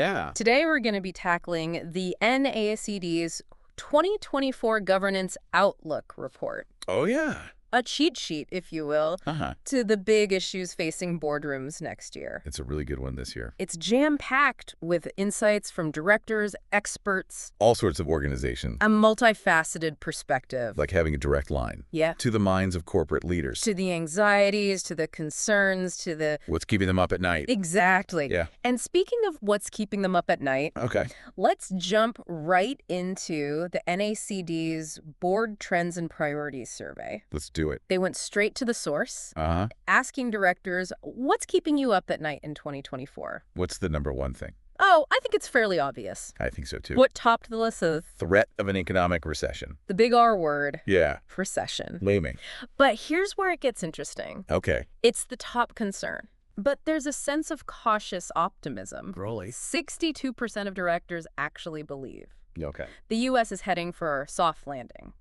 Yeah. Today we're going to be tackling the NACD's 2024 Governance Outlook Report. Oh, yeah. A cheat sheet, if you will, to the big issues facing boardrooms next year. It's a really good one this year. It's jam-packed with insights from directors, experts, All sorts of organizations. a multifaceted perspective. Like having a direct line. Yeah. To the minds of corporate leaders. To the anxieties, to the concerns, to the... What's keeping them up at night. Exactly. Yeah. And speaking of what's keeping them up at night, Okay. let's jump right into the NACD's Board Trends and Priorities survey. Let's do it. They went straight to the source, Uh-huh. asking directors, what's keeping you up at night in 2024? What's the number one thing? Oh, I think it's fairly obvious. I think so, too. What topped the list of Threat of an economic recession. the big R word? Yeah. Recession. Looming. But here's where it gets interesting. Okay. It's the top concern. But there's a sense of cautious optimism. Really? 62% of directors actually believe Okay. the U.S. is heading for a soft landing.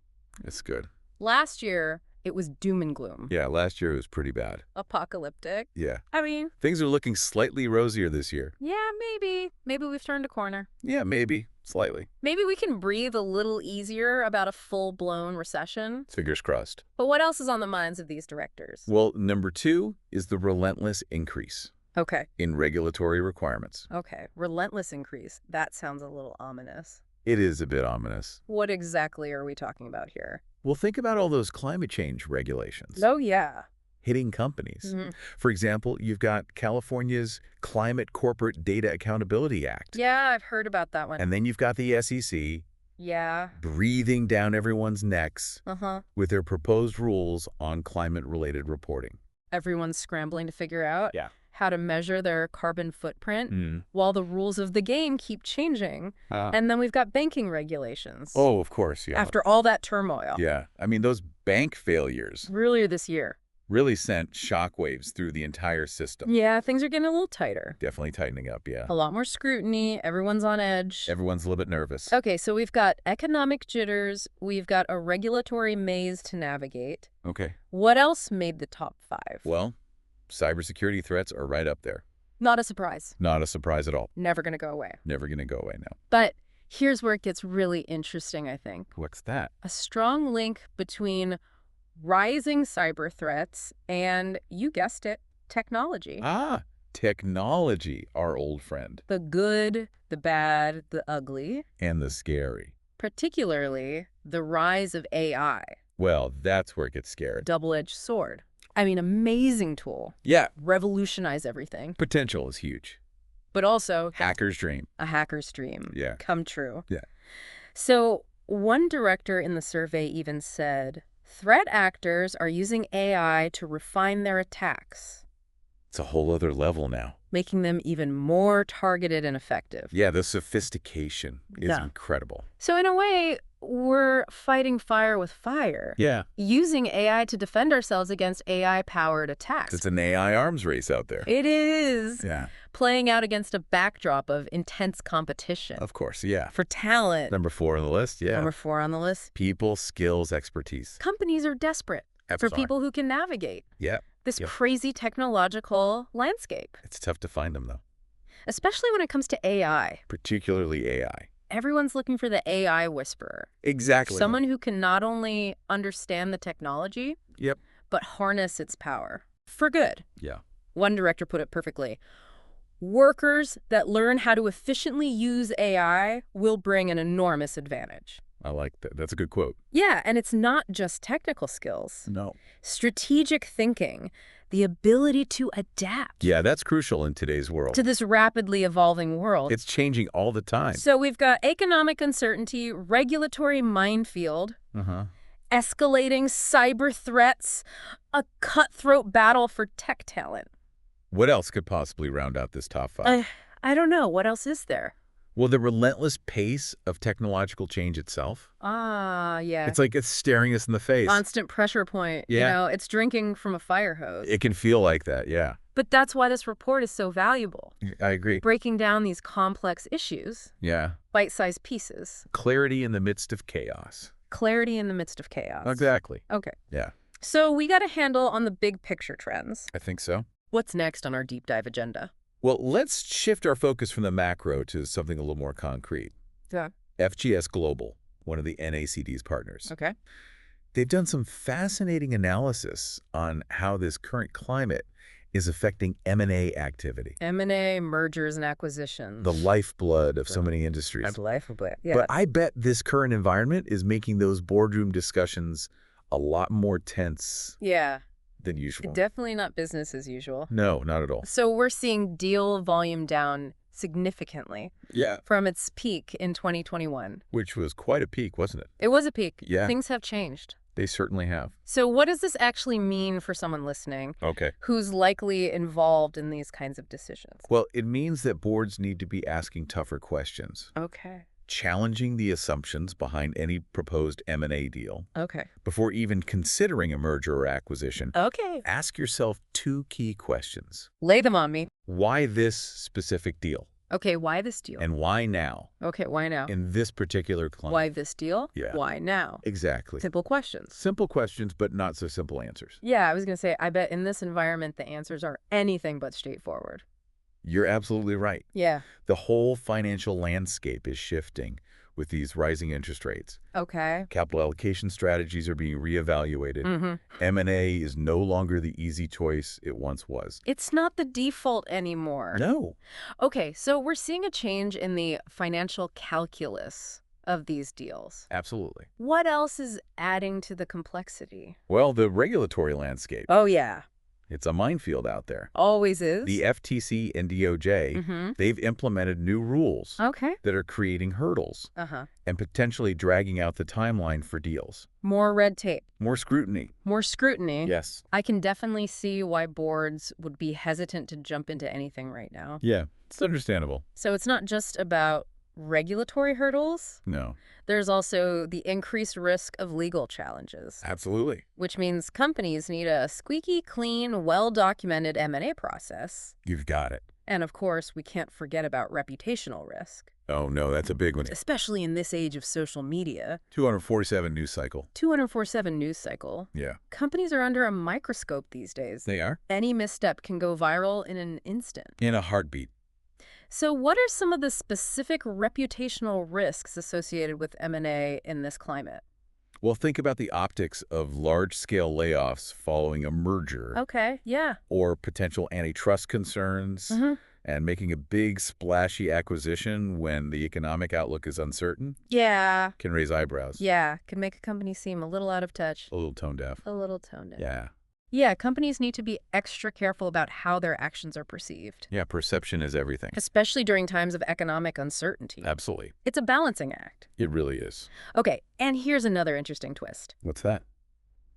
That's good. Last year, it was doom and gloom. Yeah, last year it was pretty bad. Apocalyptic. Yeah. I mean, Things are looking slightly rosier this year. yeah, maybe. Maybe we've turned a corner. Yeah, maybe. Slightly. Maybe we can breathe a little easier about a full-blown recession. Fingers crossed. But what else is on the minds of these directors? Well, number two is the relentless increase Okay. in regulatory requirements. Okay. Relentless increase. That sounds a little ominous. It is a bit ominous. What exactly are we talking about here? Well, think about all those climate change regulations Oh, yeah. hitting companies. Mhm. For example, you've got California's Climate Corporate Data Accountability Act. Yeah, I've heard about that one. And then you've got the SEC Yeah. breathing down everyone's necks Uh-huh. with their proposed rules on climate-related reporting. Everyone's scrambling to figure out Yeah. how to measure their carbon footprint while the rules of the game keep changing. And then we've got banking regulations. Oh, of course, yeah. After all that turmoil. Yeah. I mean, those bank failures Earlier this year. really sent shockwaves through the entire system. Yeah, things are getting a little tighter. Definitely tightening up, yeah. A lot more scrutiny. Everyone's on edge. Everyone's a little bit nervous. Okay, so we've got economic jitters. We've got a regulatory maze to navigate. Okay. What else made the top 5? Well, cybersecurity threats are right up there. Not a surprise. Not a surprise at all. Never going to go away. Never going to go away now. But here's where it gets really interesting, I think. What's that? A strong link between rising cyber threats and, you guessed it, technology. Technology, our old friend. The good, the bad, the ugly. And the scary. Particularly the rise of AI. Well, that's where it gets scary. Double-edged sword. I mean, amazing tool. Yeah. Revolutionize everything. Potential is huge. But also... Hacker's dream. A hacker's dream. Yeah. Come true. Yeah. So one director in the survey even said, threat actors are using AI to refine their attacks. It's a whole other level now. Making them even more targeted and effective. Yeah, the sophistication is incredible. So in a way, we're fighting fire with fire. Yeah. Using AI to defend ourselves against AI-powered attacks. It's an AI arms race out there. It is. Yeah. Playing out against a backdrop of intense competition. Of course, yeah. For talent. Number 4 on the list, yeah. Number 4 on the list. People, skills, expertise. Companies are desperate for people who can navigate this crazy technological landscape. It's tough to find them, though. Especially when it comes to AI. Particularly AI. Everyone's looking for the AI whisperer. Exactly. Someone who can not only understand the technology, but harness its power. For good. Yeah. One director put it perfectly. Workers that learn how to efficiently use AI will bring an enormous advantage. I like that. That's a good quote. Yeah, and it's not just technical skills. No. Strategic thinking, the ability to adapt. Yeah, that's crucial in today's world. To this rapidly evolving world. It's changing all the time. So we've got economic uncertainty, regulatory minefield, escalating cyber threats, a cutthroat battle for tech talent. What else could possibly round out this top 5? I don't know. What else is there? Well, the relentless pace of technological change itself. Yeah. It's like it's staring us in the face. Constant pressure point. Yeah. You know, it's drinking from a fire hose. It can feel like that, yeah. But that's why this report is so valuable. I agree. Breaking down these complex issues. Yeah. Bite-sized pieces. Clarity in the midst of chaos. Clarity in the midst of chaos. Exactly. Okay. Yeah. So we got a handle on the big picture trends. I think so. What's next on our deep dive agenda? Well, let's shift our focus from the macro to something a little more concrete. Yeah. FGS Global, one of the NACD's partners. Okay. They've done some fascinating analysis on how this current climate is affecting M&A activity, M&A, mergers and acquisitions. the lifeblood of so many industries. Yeah. But I bet this current environment is making those boardroom discussions a lot more tense Yeah. than usual. Definitely not business as usual. No, not at all. So we're seeing deal volume down significantly Yeah. from its peak in 2021. Which was quite a peak, wasn't it? It was a peak. Yeah. Things have changed. They certainly have. So what does this actually mean for someone listening Okay. who's likely involved in these kinds of decisions? Well, it means that boards need to be asking tougher questions, Okay. challenging the assumptions behind any proposed M&A deal. Okay. Before even considering a merger or acquisition, Okay. ask yourself two key questions. Lay them on me. Why this specific deal? Okay, why this deal? And why now? Okay, why now? In this particular climate? Why this deal? Yeah. Why now? Exactly. Simple questions. Simple questions, but not so simple answers. Yeah, I was going to say, I bet in this environment, the answers are anything but straightforward. You're absolutely right. Yeah. The whole financial landscape is shifting with these rising interest rates. Okay. Capital allocation strategies are being reevaluated. Mm-hmm. M&A is no longer the easy choice it once was. It's not the default anymore. No. Okay, so we're seeing a change in the financial calculus of these deals. Absolutely. What else is adding to the complexity? Well, the regulatory landscape. Oh, yeah. It's a minefield out there. Always is. The FTC and DOJ, they've implemented new rules Okay. that are creating hurdles Uh-huh. and potentially dragging out the timeline for deals. More red tape. More scrutiny. More scrutiny. Yes. I can definitely see why boards would be hesitant to jump into anything right now. Yeah, it's understandable. So it's not just about regulatory hurdles. No. There's also the increased risk of legal challenges, Absolutely. which means companies need a squeaky clean, well-documented M&A process. You've got it. And of course, we can't forget about reputational risk, Oh, no, that's a big one. especially in this age of social media. 247 news cycle. 247 news cycle. Yeah. Companies are under a microscope these days. They are? Any misstep can go viral in an instant. In a heartbeat. So what are some of the specific reputational risks associated with M&A in this climate? Well, think about the optics of large-scale layoffs following a merger. Okay, yeah. Or potential antitrust concerns. And making a big, splashy acquisition when the economic outlook is uncertain Yeah. can raise eyebrows. Yeah, can make a company seem a little out of touch. A little tone deaf. A little tone deaf. Yeah. Yeah, companies need to be extra careful about how their actions are perceived, Yeah, perception is everything. especially during times of economic uncertainty. Absolutely. It's a balancing act. It really is. Okay, and here's another interesting twist. What's that?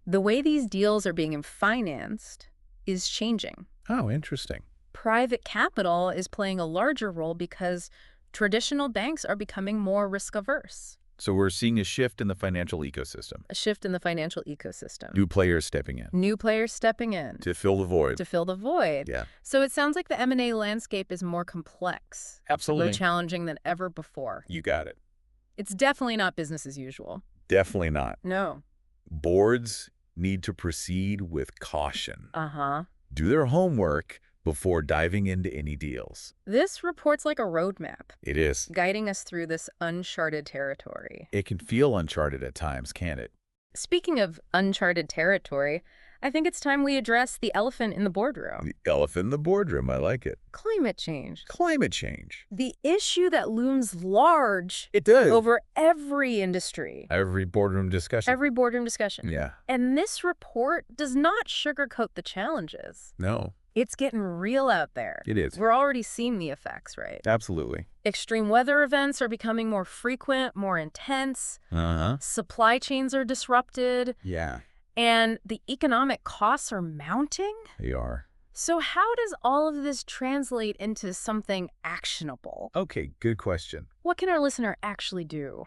The way these deals are being financed is changing. Oh, interesting. Private capital is playing a larger role because traditional banks are becoming more risk-averse. So we're seeing a shift in the financial ecosystem. A shift in the financial ecosystem. New players stepping in. New players stepping in. To fill the void. To fill the void. Yeah. So it sounds like the M&A landscape is more complex. Absolutely. More challenging than ever before. You got it. It's definitely not business as usual. Definitely not. No. Boards need to proceed with caution. Uh-huh. Do their homework before diving into any deals. This report's like a roadmap, It is. guiding us through this uncharted territory. It can feel uncharted at times, can't it? Speaking of uncharted territory, I think it's time we address the elephant in the boardroom. The elephant in the boardroom, I like it. Climate change. Climate change. The issue that looms large It does. over every industry. Every boardroom discussion. Every boardroom discussion. Yeah. And this report does not sugarcoat the challenges. No, It's getting real out there. it is. We're already seeing the effects, right? Absolutely. Extreme weather events are becoming more frequent, more intense. Uh-huh. Supply chains are disrupted. Yeah, And the economic costs are mounting. they are. So how does all of this translate into something actionable? Okay, good question. What can our listener actually do?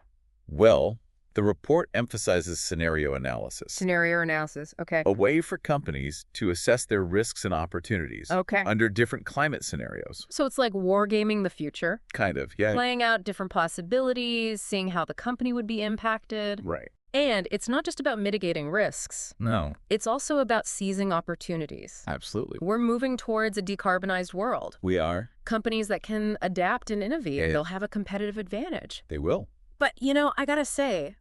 Well, the report emphasizes scenario analysis. Scenario analysis. Okay. A way for companies to assess their risks and opportunities Okay. under different climate scenarios. So it's like wargaming the future, Kind of, yeah. playing out different possibilities, seeing how the company would be impacted. Right. And it's not just about mitigating risks. No. It's also about seizing opportunities. Absolutely. We're moving towards a decarbonized world. We are. Companies that can adapt and innovate, Yeah. they'll have a competitive advantage. They will. But, I gotta say,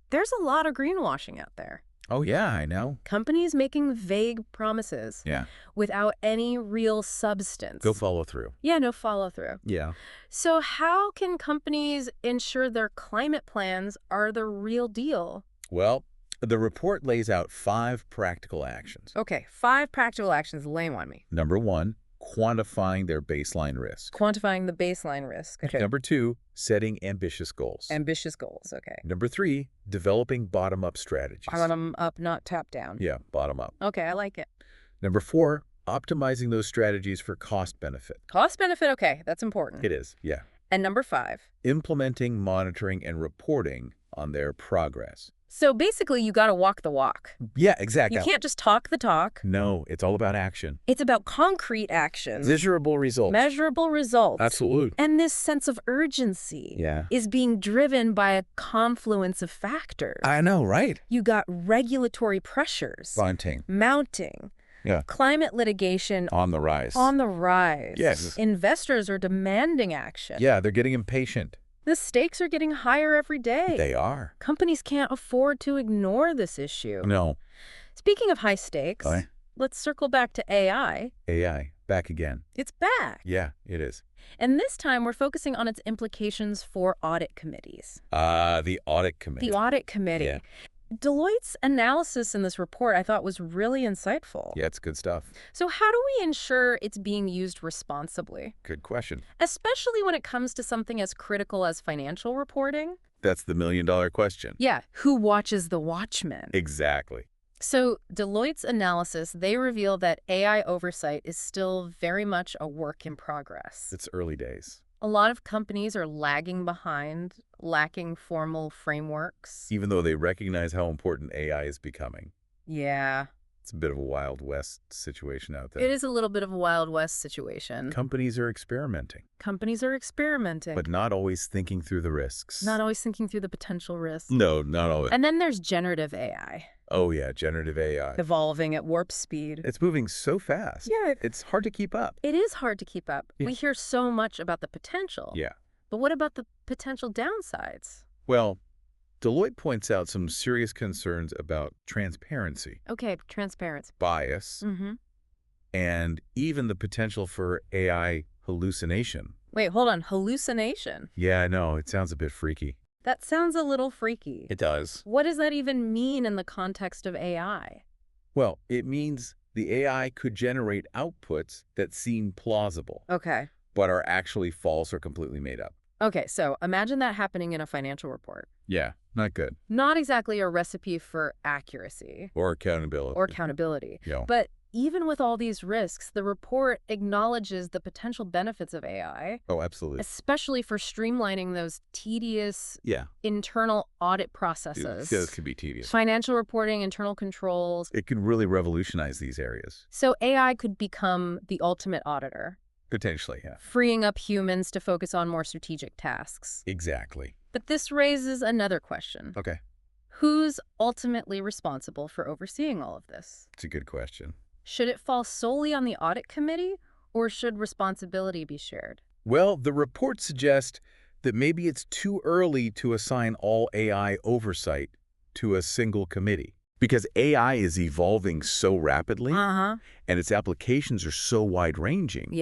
there's a lot of greenwashing out there. Oh, yeah, I know. Companies making vague promises without any real substance. Go follow through. Yeah, no follow through. Yeah. So how can companies ensure their climate plans are the real deal? Well, the report lays out 5 practical actions. Okay, 5 practical actions. Lay on me. Number 1, quantifying their baseline risk. Quantifying the baseline risk. Okay. Number 2, setting ambitious goals. Ambitious goals. Okay. Number 3, developing bottom-up strategies. Bottom up, not top down. Yeah, bottom up. Okay, I like it. Number 4, optimizing those strategies for cost benefit. Cost benefit, okay, that's important. It is, yeah. And number 5. Implementing, monitoring, and reporting on their progress. So basically, you got to walk the walk. Yeah, exactly. You can't just talk the talk. No, it's all about action. It's about concrete actions. Measurable results. Measurable results. Absolutely. And this sense of urgency is being driven by a confluence of factors. I know, right? You got regulatory pressures. Mounting. Yeah. Climate litigation. On the rise. On the rise. Yes. Investors are demanding action. Yeah, they're getting impatient. The stakes are getting higher every day. They are. Companies can't afford to ignore this issue. No. Speaking of high stakes, let's circle back to AI. AI, back again. It's back. Yeah, it is. And this time, we're focusing on its implications for audit committees. The audit committee. The audit committee. Yeah. Deloitte's analysis in this report, I thought, was really insightful. Yeah, it's good stuff. So how do we ensure it's being used responsibly? Good question. Especially when it comes to something as critical as financial reporting? That's the million-dollar question. Yeah, who watches the watchmen? Exactly. So Deloitte's analysis, they reveal that AI oversight is still very much a work in progress. It's early days. A lot of companies are lagging behind, lacking formal frameworks. Even though they recognize how important AI is becoming. Yeah. It's a bit of a Wild West situation out there. It is a little bit of a Wild West situation. Companies are experimenting. Companies are experimenting. But not always thinking through the risks. Not always thinking through the potential risks. No, not always. And then there's generative AI. Oh, yeah, generative AI. Evolving at warp speed. It's moving so fast. Yeah. It's hard to keep up. It is hard to keep up. Yeah. We hear so much about the potential. Yeah. But what about the potential downsides? Well, Deloitte points out some serious concerns about transparency. Okay, transparency. Bias. And even the potential for AI hallucination. Wait, hold on. Hallucination? Yeah, I know. It sounds a bit freaky. That sounds a little freaky. It does. What does that even mean in the context of AI? Well, it means the AI could generate outputs that seem plausible. Okay. But are actually false or completely made up. Okay, so imagine that happening in a financial report. Yeah, not good. Not exactly a recipe for accuracy. Or accountability. Yeah. But even with all these risks, the report acknowledges the potential benefits of AI. Oh, absolutely. Especially for streamlining those tedious internal audit processes. Yeah, this could be tedious. Financial reporting, internal controls. It could really revolutionize these areas. So AI could become the ultimate auditor. Potentially, yeah. Freeing up humans to focus on more strategic tasks. Exactly. But this raises another question. Okay. Who's ultimately responsible for overseeing all of this? It's a good question. Should it fall solely on the audit committee, or should responsibility be shared? Well, the report suggests that maybe it's too early to assign all AI oversight to a single committee. Because AI is evolving so rapidly, and its applications are so wide-ranging,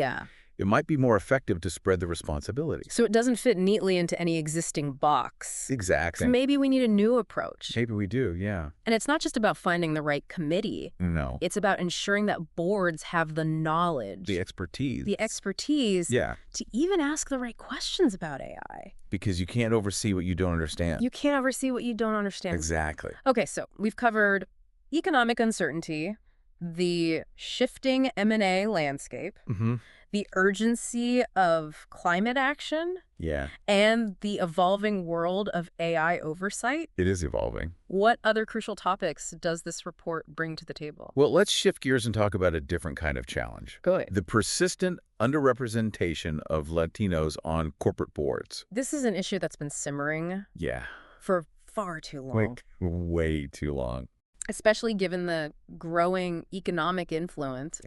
it might be more effective to spread the responsibility. So it doesn't fit neatly into any existing box. Exactly. So maybe we need a new approach. Maybe we do, yeah. And it's not just about finding the right committee. No. It's about ensuring that boards have the knowledge. The expertise. To even ask the right questions about AI. Because you can't oversee what you don't understand. You can't oversee what you don't understand. Exactly. Okay, so we've covered economic uncertainty, the shifting M&A landscape, the urgency of climate action, and the evolving world of AI oversight. It is evolving. What other crucial topics does this report bring to the table? Well, let's shift gears and talk about a different kind of challenge. Good. The persistent underrepresentation of Latinos on corporate boards. This is an issue that's been simmering for far too long. Like, way too long. Especially given the growing economic influence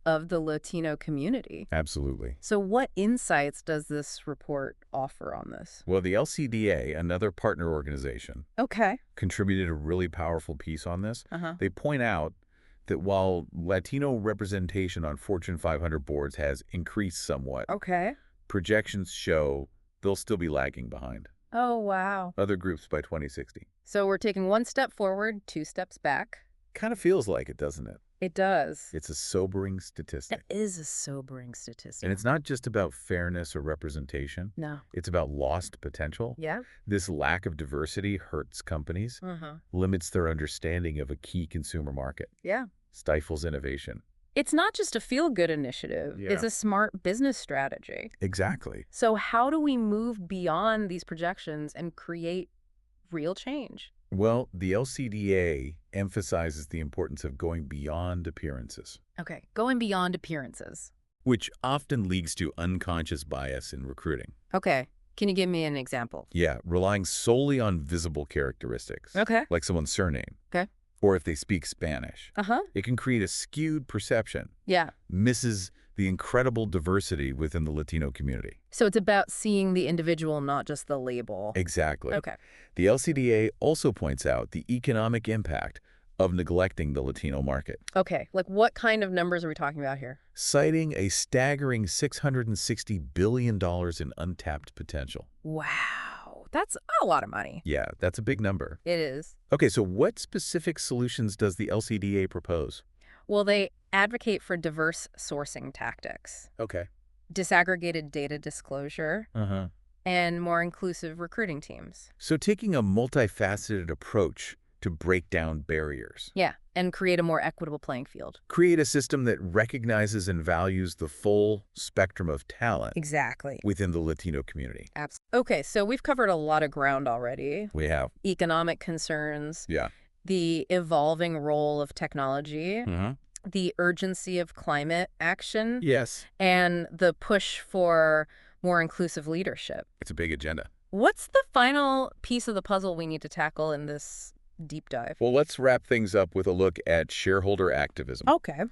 of the Latino community. Absolutely. So what insights does this report offer on this? Well, the LCDA, another partner organization, contributed a really powerful piece on this. They point out that while Latino representation on Fortune 500 boards has increased somewhat, projections show they'll still be lagging behind. Oh, wow. Other groups by 2060. So we're taking one step forward, two steps back. Kind of feels like it, doesn't it? It does. It's a sobering statistic. It is a sobering statistic. And it's not just about fairness or representation. No. It's about lost potential. Yeah. This lack of diversity hurts companies, limits their understanding of a key consumer market. Yeah. Stifles innovation. It's not just a feel-good initiative. It's a smart business strategy. Exactly. So how do we move beyond these projections and create real change? Well, the LCDA emphasizes the importance of going beyond appearances. Okay, going beyond appearances. Which often leads to unconscious bias in recruiting. Okay, can you give me an example? Yeah, relying solely on visible characteristics. Okay. Like someone's surname. Okay. Or if they speak Spanish. It can create a skewed perception. Yeah. Misses the incredible diversity within the Latino community. So it's about seeing the individual, not just the label. Exactly. Okay. The LCDA also points out the economic impact of neglecting the Latino market. Okay, like what kind of numbers are we talking about here? Citing a staggering $660 billion in untapped potential. Wow, that's a lot of money. Yeah, that's a big number. It is. Okay, so what specific solutions does the LCDA propose? Well, they advocate for diverse sourcing tactics. Okay. Disaggregated data disclosure. And more inclusive recruiting teams. So taking a multifaceted approach to break down barriers. Yeah, and create a more equitable playing field. Create a system that recognizes and values the full spectrum of talent. Exactly. Within the Latino community. Absolutely. Okay, so we've covered a lot of ground already. We have. Economic concerns. Yeah. The evolving role of technology. The urgency of climate action. Yes. And the push for more inclusive leadership. It's a big agenda. What's the final piece of the puzzle we need to tackle in this deep dive? Well, let's wrap things up with a look at shareholder activism. Okay.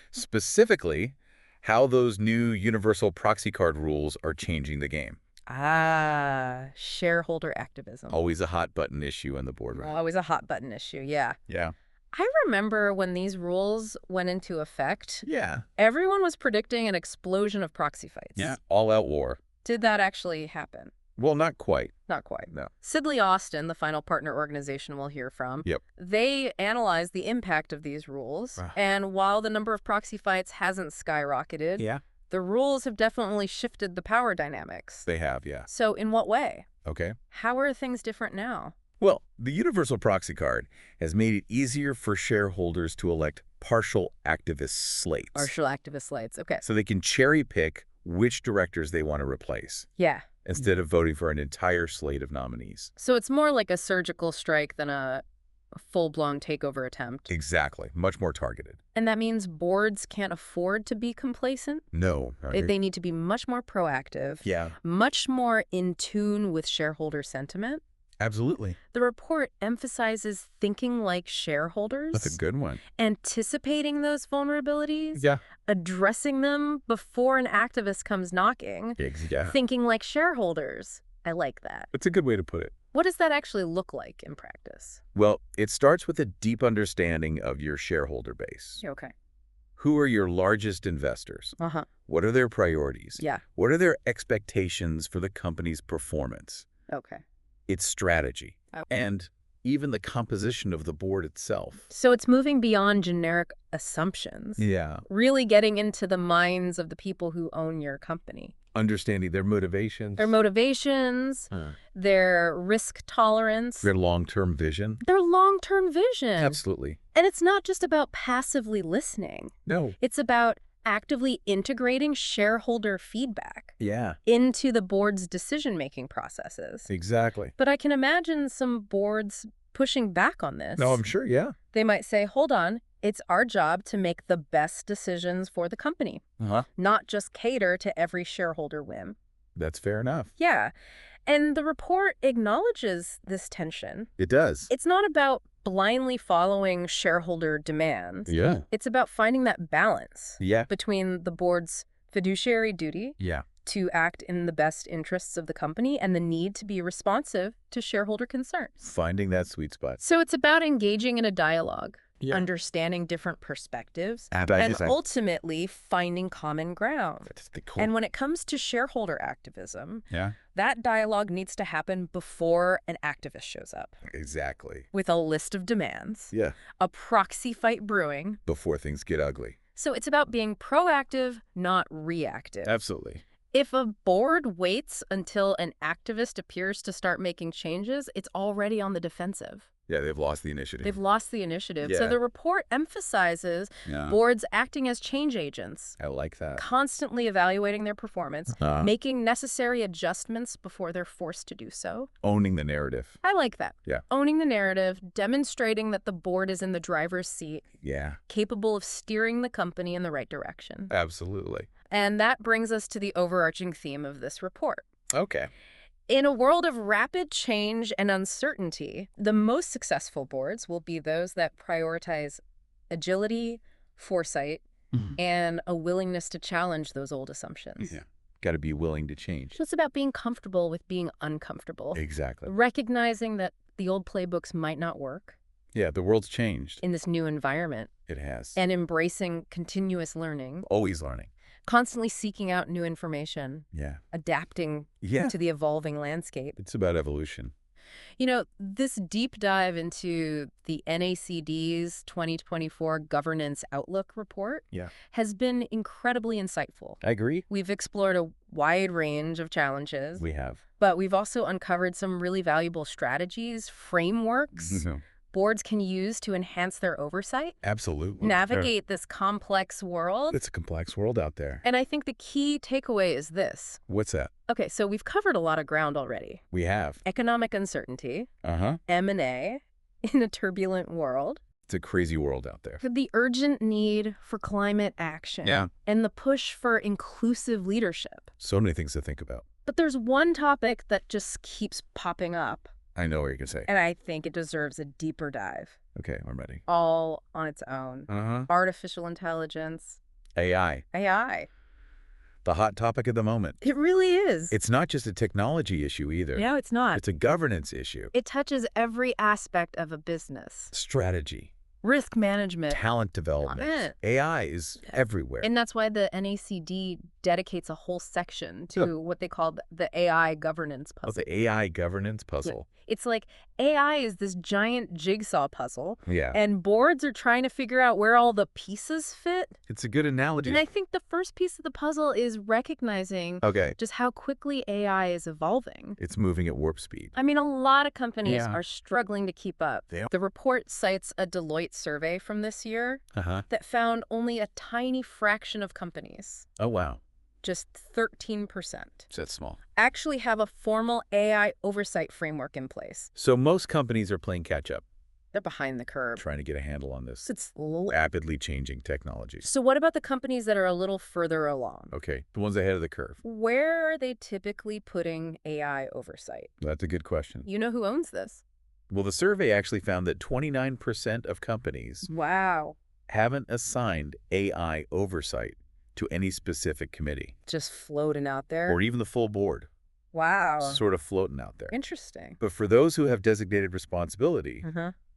Specifically, how those new universal proxy card rules are changing the game. Ah, shareholder activism. Always a hot button issue in the boardroom. Always a hot button issue, yeah. Yeah. I remember when these rules went into effect. Yeah. Everyone was predicting an explosion of proxy fights. Yeah. All-out war. Did that actually happen? Well, not quite. Not quite. No. Sidley Austin, the final partner organization we'll hear from, they analyzed the impact of these rules. And while the number of proxy fights hasn't skyrocketed, the rules have definitely shifted the power dynamics. They have, yeah. So in what way? Okay. How are things different now? Well, the universal proxy card has made it easier for shareholders to elect partial activist slates. Partial activist slates, okay. So they can cherry pick which directors they want to replace. Yeah. Instead of voting for an entire slate of nominees. So it's more like a surgical strike than a full-blown takeover attempt. Exactly. Much more targeted. And that means boards can't afford to be complacent? No. They need to be much more proactive. Yeah. Much more in tune with shareholder sentiment. Absolutely. The report emphasizes thinking like shareholders. That's a good one. Anticipating those vulnerabilities. Yeah. Addressing them before an activist comes knocking. Yeah. Thinking like shareholders. I like that. That's a good way to put it. What does that actually look like in practice? Well, it starts with a deep understanding of your shareholder base. Okay. Who are your largest investors? What are their priorities? Yeah. What are their expectations for the company's performance? Okay. Its strategy, and even the composition of the board itself. So it's moving beyond generic assumptions. Yeah. Really getting into the minds of the people who own your company. Understanding their motivations. Their risk tolerance. Their long-term vision. Their long-term vision. Absolutely. And it's not just about passively listening. No. It's about actively integrating shareholder feedback into the board's decision-making processes. Exactly. But I can imagine some boards pushing back on this. No, I'm sure, yeah. They might say, hold on, it's our job to make the best decisions for the company, not just cater to every shareholder whim. That's fair enough. Yeah. And the report acknowledges this tension. It does. It's not about blindly following shareholder demands. Yeah. It's about finding that balance Yeah. between the board's fiduciary duty to act in the best interests of the company and the need to be responsive to shareholder concerns. Finding that sweet spot. So it's about engaging in a dialogue, understanding different perspectives, and ultimately finding common ground. That's the cool. And when it comes to shareholder activism, that dialogue needs to happen before an activist shows up. Exactly. With a list of demands. Yeah. A proxy fight brewing. Before things get ugly. So it's about being proactive, not reactive. Absolutely. If a board waits until an activist appears to start making changes, it's already on the defensive. Yeah, they've lost the initiative. They've lost the initiative. Yeah. So the report emphasizes boards acting as change agents. I like that. Constantly evaluating their performance, making necessary adjustments before they're forced to do so. Owning the narrative. I like that. Yeah. Owning the narrative, demonstrating that the board is in the driver's seat. Yeah. Capable of steering the company in the right direction. Absolutely. And that brings us to the overarching theme of this report. Okay. In a world of rapid change and uncertainty, the most successful boards will be those that prioritize agility, foresight, and a willingness to challenge those old assumptions. Yeah. Got to be willing to change. So it's about being comfortable with being uncomfortable. Exactly. Recognizing that the old playbooks might not work. Yeah, the world's changed. In this new environment. It has. And embracing continuous learning. Always learning. Constantly seeking out new information. Yeah. Adapting to the evolving landscape. It's about evolution. You know, this deep dive into the NACD's 2024 Governance Outlook report has been incredibly insightful. I agree. We've explored a wide range of challenges. We have. But we've also uncovered some really valuable strategies, frameworks, boards can use to enhance their oversight. Absolutely. Navigate this complex world. It's a complex world out there. And I think the key takeaway is this. What's that? Okay, so we've covered a lot of ground already. We have. Economic uncertainty. M&A in a turbulent world. It's a crazy world out there. The urgent need for climate action. Yeah. And the push for inclusive leadership. So many things to think about. But there's one topic that just keeps popping up. I know what you're going to say. And I think it deserves a deeper dive. Okay, I'm ready. All on its own. Artificial intelligence. AI. AI. The hot topic of the moment. It really is. It's not just a technology issue either. No, it's not. It's a governance issue. It touches every aspect of a business. Strategy. Risk management. Talent development. AI is everywhere. And that's why the NACD dedicates a whole section to what they call the AI governance puzzle. Oh, the AI governance puzzle. It's like AI is this giant jigsaw puzzle. Yeah. And boards are trying to figure out where all the pieces fit. It's a good analogy. And I think the first piece of the puzzle is recognizing just how quickly AI is evolving. It's moving at warp speed. I mean, a lot of companies are struggling to keep up. They are. The report cites a Deloitte survey from this year that found only a tiny fraction of companies. Oh, wow. Just 13%. So that's small. Actually have a formal AI oversight framework in place. So most companies are playing catch up. They're behind the curve. Trying to get a handle on this. It's rapidly changing technology. So what about the companies that are a little further along? Okay, the ones ahead of the curve. Where are they typically putting AI oversight? That's a good question. You know who owns this? Well, the survey actually found that 29% of companies haven't assigned AI oversight to any specific committee. Just floating out there? Or even the full board. Wow. Sort of floating out there. Interesting. But for those who have designated responsibility,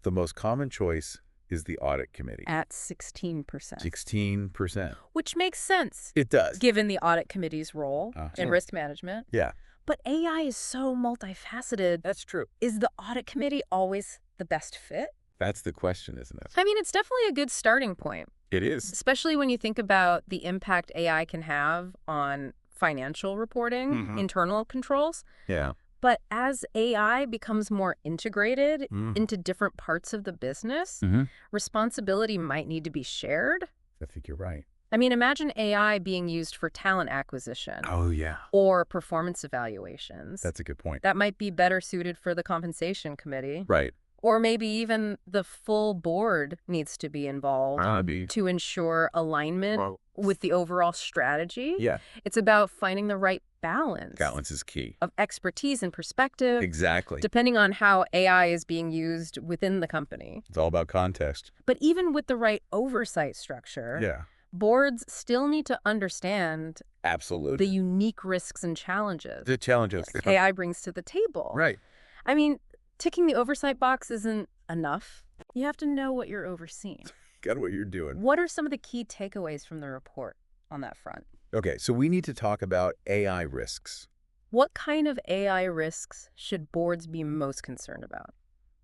the most common choice is the audit committee. At 16%. 16%. Which makes sense. It does. Given the audit committee's role in risk management. Yeah. But AI is so multifaceted. That's true. Is the audit committee always the best fit? That's the question, isn't it? I mean, it's definitely a good starting point. It is. Especially when you think about the impact AI can have on financial reporting, internal controls. Yeah. But as AI becomes more integrated into different parts of the business, responsibility might need to be shared. I think you're right. I mean, imagine AI being used for talent acquisition. Oh, yeah. Or performance evaluations. That's a good point. That might be better suited for the compensation committee. Right. Or maybe even the full board needs to be involved to ensure alignment with the overall strategy. Yeah. It's about finding the right balance. Balance is key. Of expertise and perspective. Exactly. Depending on how AI is being used within the company. It's all about context. But even with the right oversight structure, boards still need to understand Absolutely the unique risks and challenges the challenges AI brings to the table. Right. I mean, ticking the oversight box isn't enough. You have to know what you're overseeing. Got what you're doing. What are some of the key takeaways from the report on that front? Okay, so we need to talk about AI risks. What kind of AI risks should boards be most concerned about?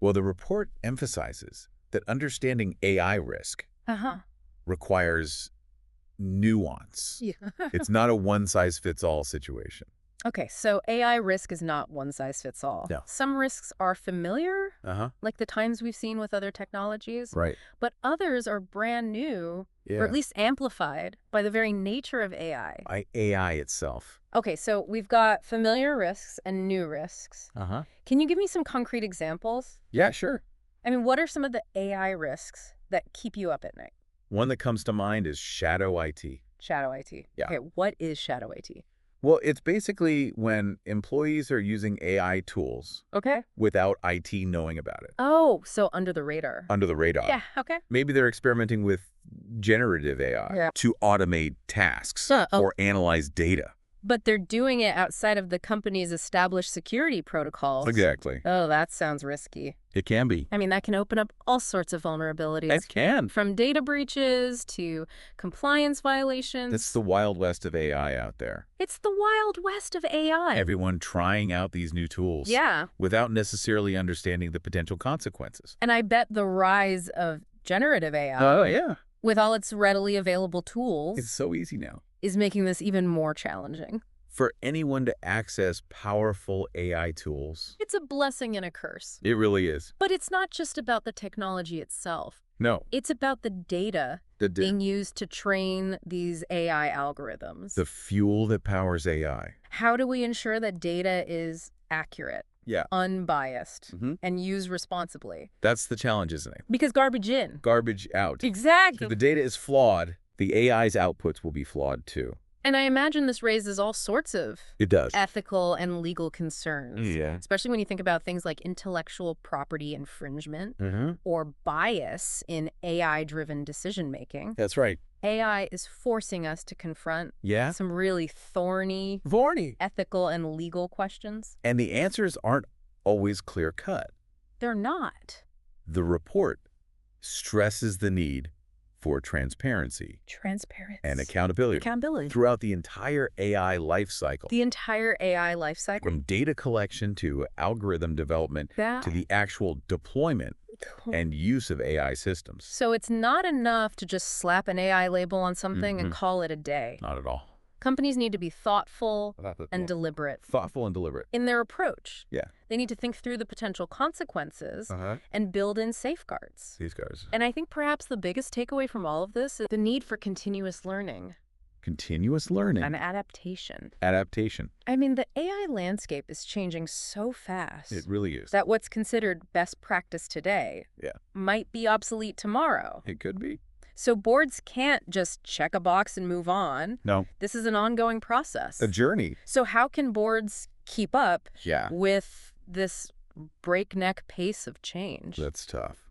Well, the report emphasizes that understanding AI risk requires nuance. It's not a one-size-fits-all situation. Okay, so AI risk is not one size fits all. No. Some risks are familiar, like the times we've seen with other technologies. Right. But others are brand new, or at least amplified by the very nature of AI. By AI itself. Okay, so we've got familiar risks and new risks. Can you give me some concrete examples? Yeah, sure. I mean, what are some of the AI risks that keep you up at night? One that comes to mind is shadow IT. Shadow IT. Yeah. Okay, what is shadow IT? Well, it's basically when employees are using AI tools without IT knowing about it. Oh, so under the radar. Under the radar. Yeah, okay. Maybe they're experimenting with generative AI to automate tasks or analyze data. But they're doing it outside of the company's established security protocols. Exactly. Oh, that sounds risky. It can be. I mean, that can open up all sorts of vulnerabilities. It can. From data breaches to compliance violations. That's the Wild West of AI out there. It's the Wild West of AI. Everyone trying out these new tools. Yeah. Without necessarily understanding the potential consequences. And I bet the rise of generative AI. Oh, yeah. With all its readily available tools. It's so easy now. Is making this even more challenging. For anyone to access powerful AI tools. It's a blessing and a curse. It really is. But it's not just about the technology itself. No. It's about the data being used to train these AI algorithms. The fuel that powers AI. How do we ensure that data is accurate, unbiased, and used responsibly? That's the challenge, isn't it? Because garbage in. Garbage out. Exactly. If the data is flawed, the AI's outputs will be flawed too. And I imagine this raises all sorts of ethical and legal concerns. Yeah. Especially when you think about things like intellectual property infringement or bias in AI-driven decision-making. That's right. AI is forcing us to confront some really thorny ethical and legal questions. And the answers aren't always clear-cut. They're not. The report stresses the need for transparency. And accountability. Throughout the entire AI lifecycle. The entire AI lifecycle? From data collection to algorithm development to the actual deployment and use of AI systems. So it's not enough to just slap an AI label on something and call it a day. Not at all. Companies need to be thoughtful and deliberate. Thoughtful and deliberate. In their approach. Yeah. They need to think through the potential consequences and build in safeguards. And I think perhaps the biggest takeaway from all of this is the need for continuous learning. Continuous learning. And adaptation. Adaptation. I mean, the AI landscape is changing so fast. It really is. That what's considered best practice today might be obsolete tomorrow. It could be. So boards can't just check a box and move on. No. This is an ongoing process. A journey. So how can boards keep up with this breakneck pace of change? That's tough.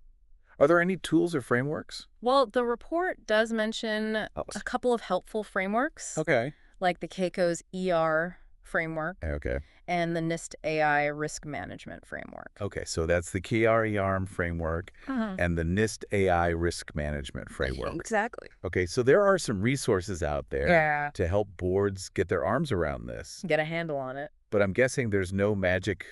Are there any tools or frameworks? Well, the report does mention a couple of helpful frameworks. Okay. Like the Keiko's ER framework. Okay. And the NIST AI risk management framework. Okay, so that's the KREARM framework and the NIST AI risk management framework. Exactly. Okay, so there are some resources out there to help boards get their arms around this. Get a handle on it. But I'm guessing there's no magic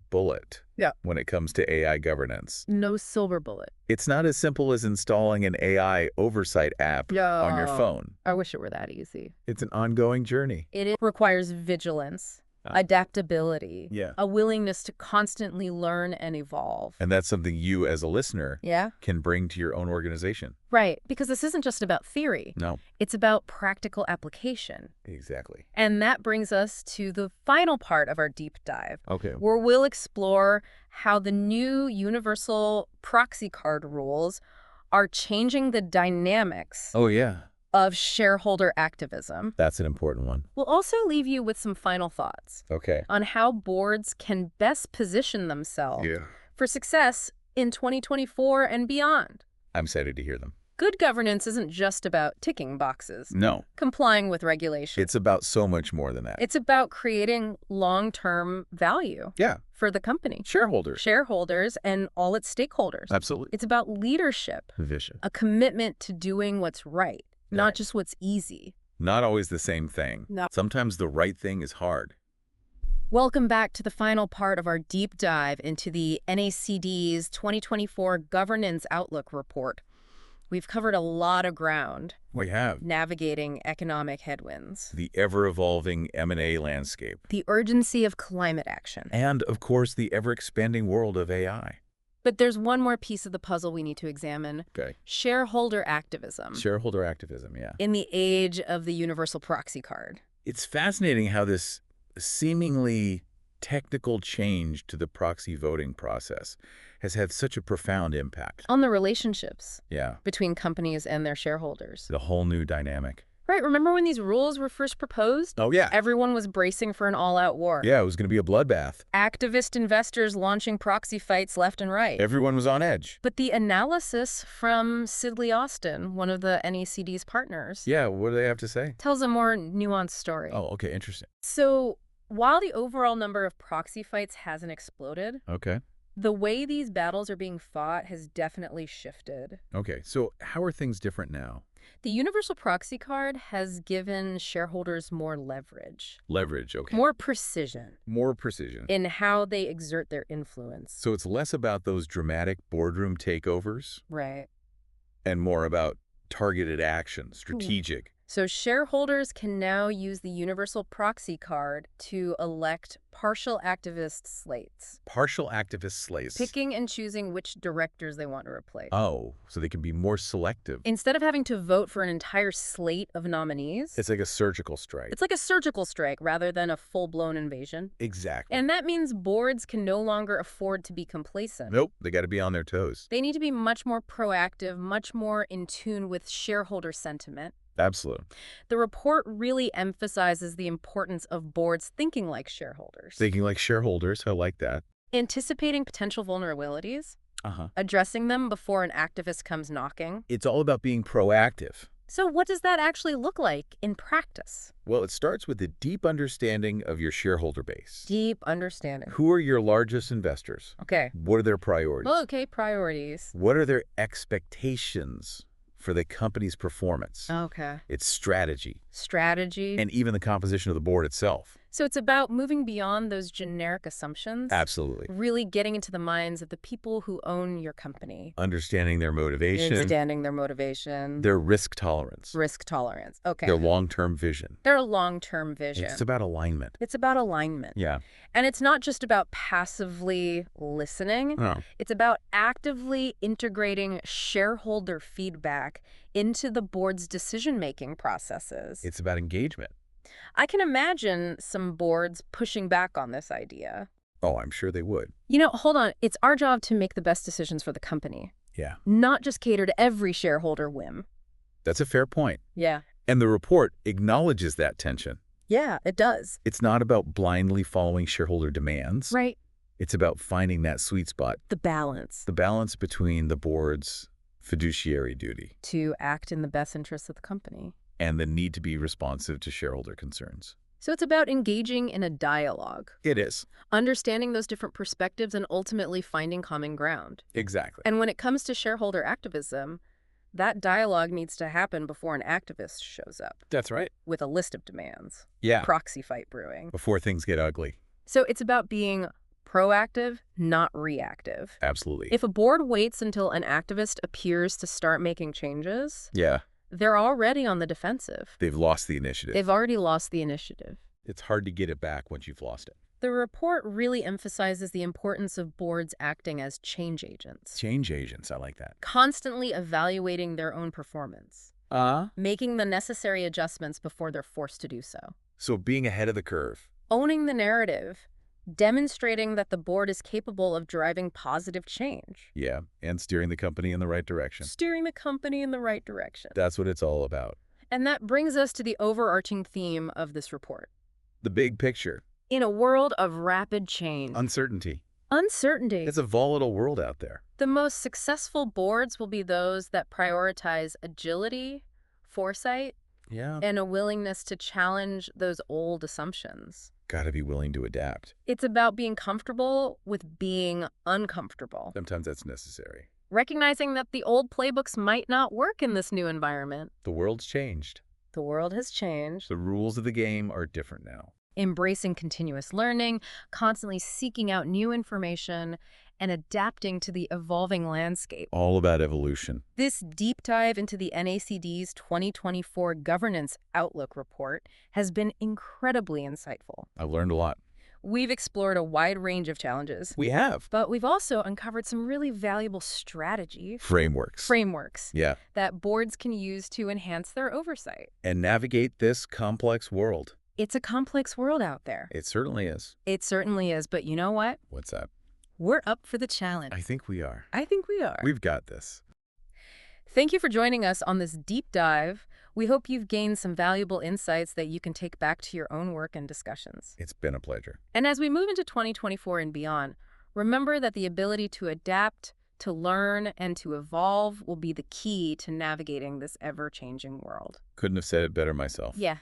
bullet when it comes to AI governance. No silver bullet. It's not as simple as installing an AI oversight app on your phone. I wish it were that easy. It's an ongoing journey. It requires vigilance, adaptability, a willingness to constantly learn and evolve. And that's something you as a listener can bring to your own organization. Right, because this isn't just about theory. No. It's about practical application. Exactly. And that brings us to the final part of our deep dive. Okay. Where we'll explore how the new universal proxy card rules are changing the dynamics of shareholder activism. That's an important one. We'll also leave you with some final thoughts Okay. on how boards can best position themselves for success in 2024 and beyond. I'm excited to hear them. Good governance isn't just about ticking boxes, No. complying with regulations. It's about so much more than that. It's about creating long-term value for the company, shareholders, and all its stakeholders. Absolutely. It's about leadership, Vision. a commitment to doing what's right, not just what's easy. Not always the same thing. No. Sometimes the right thing is hard. Welcome back to the final part of our deep dive into the NACD's 2024 Governance Outlook Report. We've covered a lot of ground. We have. Navigating economic headwinds. The ever-evolving M&A landscape. The urgency of climate action. And, of course, the ever-expanding world of AI. But there's one more piece of the puzzle we need to examine. Okay. Shareholder activism. Shareholder activism, yeah. In the age of the universal proxy card. It's fascinating how this seemingly technical change to the proxy voting process has had such a profound impact. On the relationships Yeah. between companies and their shareholders. The whole new dynamic. Right, remember when these rules were first proposed? Oh, yeah. Everyone was bracing for an all-out war. Yeah, it was going to be a bloodbath. Activist investors launching proxy fights left and right. Everyone was on edge. But the analysis from Sidley Austin, one of the NACD's partners, Yeah, what do they have to say? tells a more nuanced story. Oh, okay, interesting. So, while the overall number of proxy fights hasn't exploded, Okay. the way these battles are being fought has definitely shifted. Okay, so how are things different now? The universal proxy card has given shareholders more leverage. Leverage, okay. More precision. More precision. In how they exert their influence. So it's less about those dramatic boardroom takeovers Right. and more about targeted action, strategic. So shareholders can now use the universal proxy card to elect partial activist slates. Partial activist slates. Picking and choosing which directors they want to replace. Oh, so they can be more selective. Instead of having to vote for an entire slate of nominees, It's like a surgical strike. it's like a surgical strike rather than a full-blown invasion. Exactly. And that means boards can no longer afford to be complacent. Nope, they got to be on their toes. They need to be much more proactive, much more in tune with shareholder sentiment. Absolutely. The report really emphasizes the importance of boards thinking like shareholders. Thinking like shareholders, I like that. Anticipating potential vulnerabilities, Uh-huh. addressing them before an activist comes knocking. It's all about being proactive. So what does that actually look like in practice? Well, it starts with a deep understanding of your shareholder base. Deep understanding. Who are your largest investors? Okay. What are their priorities? Okay, priorities. What are their expectations for the company's performance? Okay. Its strategy. Strategy. And even the composition of the board itself. So it's about moving beyond those generic assumptions. Absolutely. Really getting into the minds of the people who own your company. Understanding their motivation. Understanding their motivation. Their risk tolerance. Risk tolerance. Okay. Their long-term vision. Their long-term vision. It's about alignment. It's about alignment. Yeah. And it's not just about passively listening. No. It's about actively integrating shareholder feedback into the board's decision-making processes. It's about engagement. I can imagine some boards pushing back on this idea. Oh, I'm sure they would. You know, hold on. It's our job to make the best decisions for the company. Yeah. Not just cater to every shareholder whim. That's a fair point. Yeah. And the report acknowledges that tension. Yeah, it does. It's not about blindly following shareholder demands. Right. It's about finding that sweet spot. The balance. The balance between the board's fiduciary duty To act in the best interests of the company. and the need to be responsive to shareholder concerns. So it's about engaging in a dialogue. It is. Understanding those different perspectives and ultimately finding common ground. Exactly. And when it comes to shareholder activism, that dialogue needs to happen before an activist shows up That's right. with a list of demands. Yeah. Proxy fight brewing. Before things get ugly. So it's about being proactive, not reactive. Absolutely. If a board waits until an activist appears to start making changes, Yeah. they're already on the defensive. They've lost the initiative. They've already lost the initiative. It's hard to get it back once you've lost it. The report really emphasizes the importance of boards acting as change agents. Change agents, I like that. Constantly evaluating their own performance. Making the necessary adjustments before they're forced to do so. So being ahead of the curve. Owning the narrative. Demonstrating that the board is capable of driving positive change. Yeah. And steering the company in the right direction. Steering the company in the right direction. That's what it's all about. And that brings us to the overarching theme of this report. The big picture. In a world of rapid change, Uncertainty. uncertainty, It's a volatile world out there. the most successful boards will be those that prioritize agility, foresight, Yeah. and a willingness to challenge those old assumptions. Gotta be willing to adapt. It's about being comfortable with being uncomfortable, Sometimes that's necessary. recognizing that the old playbooks might not work in this new environment. The world's changed. The world has changed. The rules of the game are different now. Embracing continuous learning, constantly seeking out new information, and adapting to the evolving landscape. All about evolution. This deep dive into the NACD's 2024 Governance Outlook report has been incredibly insightful. I've learned a lot. We've explored a wide range of challenges, We have. but we've also uncovered some really valuable frameworks Yeah. that boards can use to enhance their oversight. And navigate this complex world. It's a complex world out there. It certainly is. It certainly is, but you know what? What's that? We're up for the challenge. I think we are. I think we are. We've got this. Thank you for joining us on this deep dive. We hope you've gained some valuable insights that you can take back to your own work and discussions. It's been a pleasure. And as we move into 2024 and beyond, remember that the ability to adapt, to learn, and to evolve will be the key to navigating this ever-changing world. Couldn't have said it better myself. Yeah,